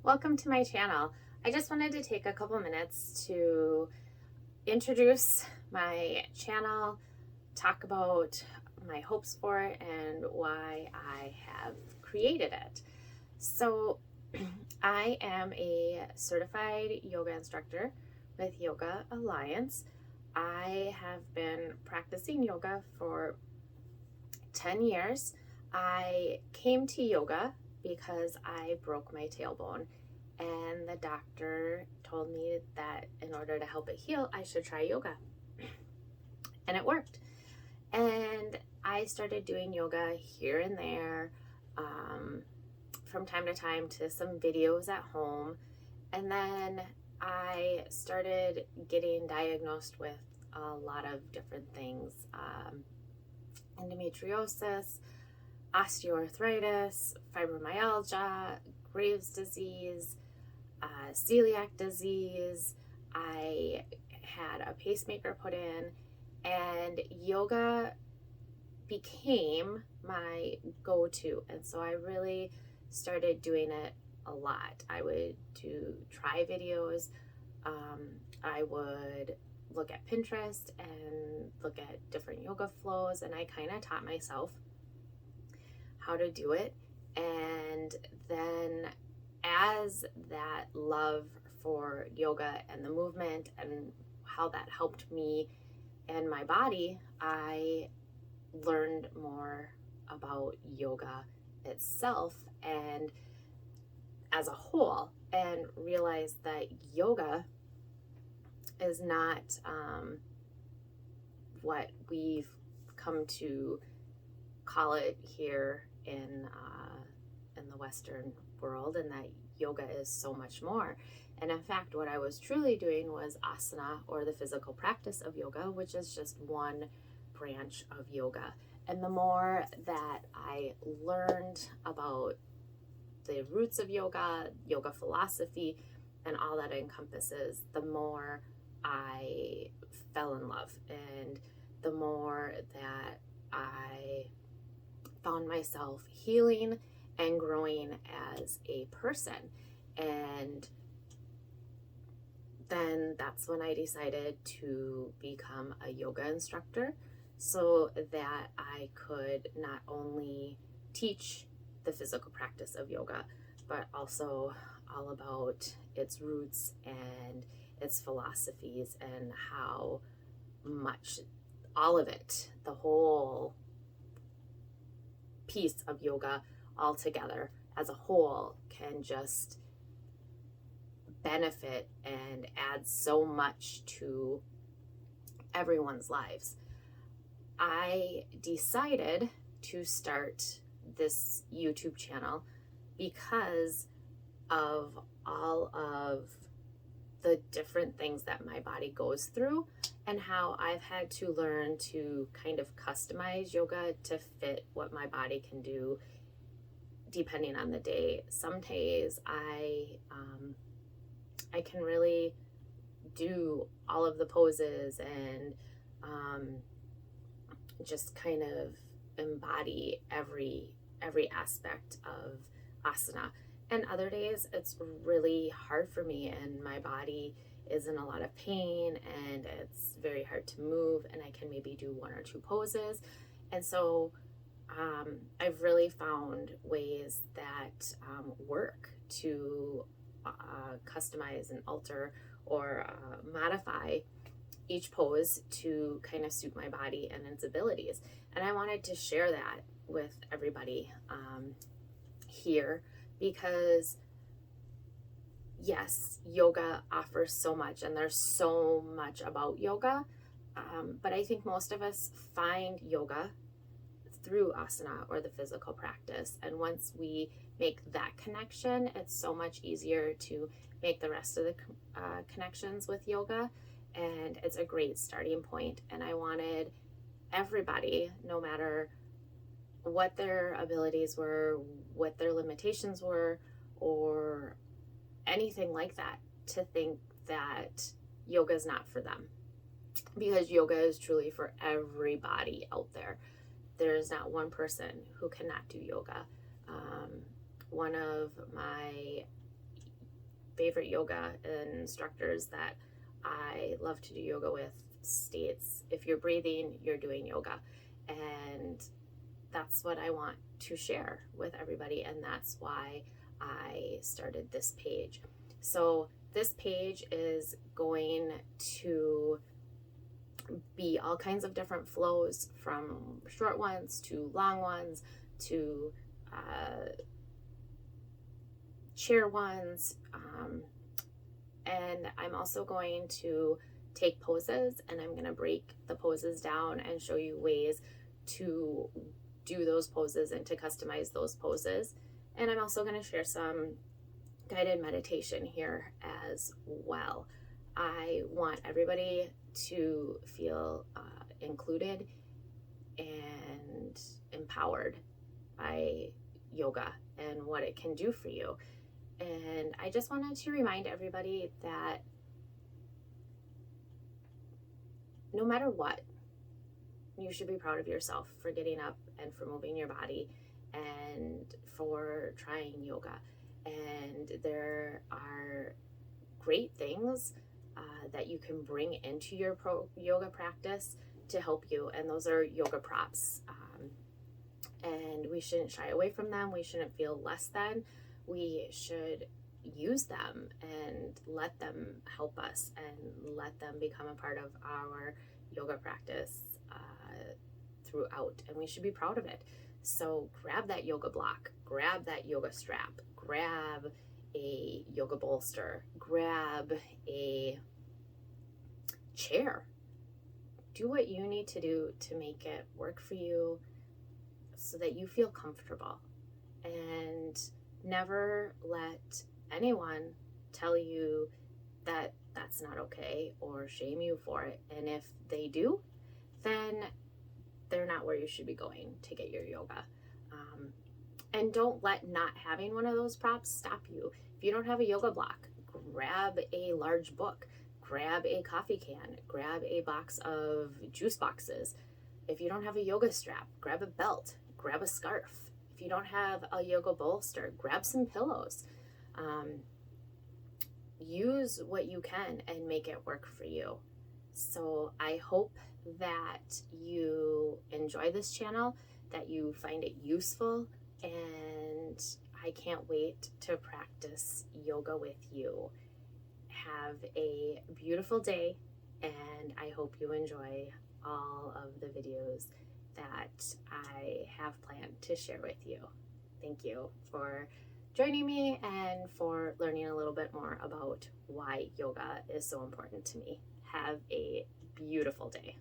Welcome to my channel. I just wanted to take a couple minutes to introduce my channel, talk about my hopes for it, and why I have created it. So I am a certified yoga instructor with Yoga Alliance. I have been practicing yoga for 10 years. I came to yoga because I broke my tailbone, and the doctor told me that in order to help it heal, I should try yoga. And it worked. And I started doing yoga here and there, from time to time, to some videos at home. And then I started getting diagnosed with a lot of different things, endometriosis, osteoarthritis, fibromyalgia, Graves' disease, celiac disease. I had a pacemaker put in, and yoga became my go-to. And so I really started doing it a lot. I would try videos. I would look at Pinterest and look at different yoga flows, and I kind of taught myself how to do it. And then as that love for yoga and the movement and how that helped me and my body, I learned more about yoga itself and as a whole, and realized that yoga is not what we've come to call it here in the Western world, and that yoga is so much more. And in fact, what I was truly doing was asana, or the physical practice of yoga, which is just one branch of yoga. And the more that I learned about the roots of yoga, yoga philosophy, and all that encompasses, the more I fell in love, and the more that I found myself healing and growing as a person. And then that's when I decided to become a yoga instructor, so that I could not only teach the physical practice of yoga, but also all about its roots and its philosophies, and how much all of it, the whole piece of yoga all together as a whole, can just benefit and add so much to everyone's lives. I decided to start this YouTube channel because of all of the different things that my body goes through, and how I've had to learn to kind of customize yoga to fit what my body can do depending on the day. Some days I can really do all of the poses and just kind of embody every aspect of asana. And other days it's really hard for me, and my body is in a lot of pain, and it's very hard to move, and I can maybe do one or two poses. And so I've really found ways that work to customize and alter or modify each pose to kind of suit my body and its abilities. And I wanted to share that with everybody here, because yes, yoga offers so much, and there's so much about yoga, but I think most of us find yoga through asana, or the physical practice. And once we make that connection, it's so much easier to make the rest of the connections with yoga, and it's a great starting point. And I wanted everybody, no matter what their abilities were, what their limitations were, or anything like that, to think that yoga is not for them, because yoga is truly for everybody out there. There is not one person who cannot do yoga. One of my favorite yoga instructors that I love to do yoga with states, if you're breathing, you're doing yoga. And that's what I want to share with everybody, and that's why I started this page. So this page is going to be all kinds of different flows, from short ones to long ones to chair ones, and I'm also going to take poses, and I'm going to break the poses down and show you ways to do those poses and to customize those poses. And I'm also going to share some guided meditation here as well. I want everybody to feel included and empowered by yoga and what it can do for you. And I just wanted to remind everybody that no matter what, you should be proud of yourself for getting up and for moving your body and for trying yoga. And there are great things that you can bring into your yoga practice to help you, and those are yoga props. And we shouldn't shy away from them. We shouldn't feel less than. We should use them and let them help us and let them become a part of our yoga practice throughout, and we should be proud of it. So grab that yoga block, grab that yoga strap, grab a yoga bolster, grab a chair. Do what you need to do to make it work for you so that you feel comfortable, and never let anyone tell you that that's not okay or shame you for it. And if they do, then they're not where you should be going to get your yoga. And don't let not having one of those props stop you. If you don't have a yoga block, grab a large book, grab a coffee can, grab a box of juice boxes. If you don't have a yoga strap, grab a belt, grab a scarf. If you don't have a yoga bolster, grab some pillows. Use what you can and make it work for you. So I hope that you enjoy this channel, that you find it useful, and I can't wait to practice yoga with you. Have a beautiful day, and I hope you enjoy all of the videos that I have planned to share with you. Thank you for joining me and for learning a little bit more about why yoga is so important to me. Have a beautiful day.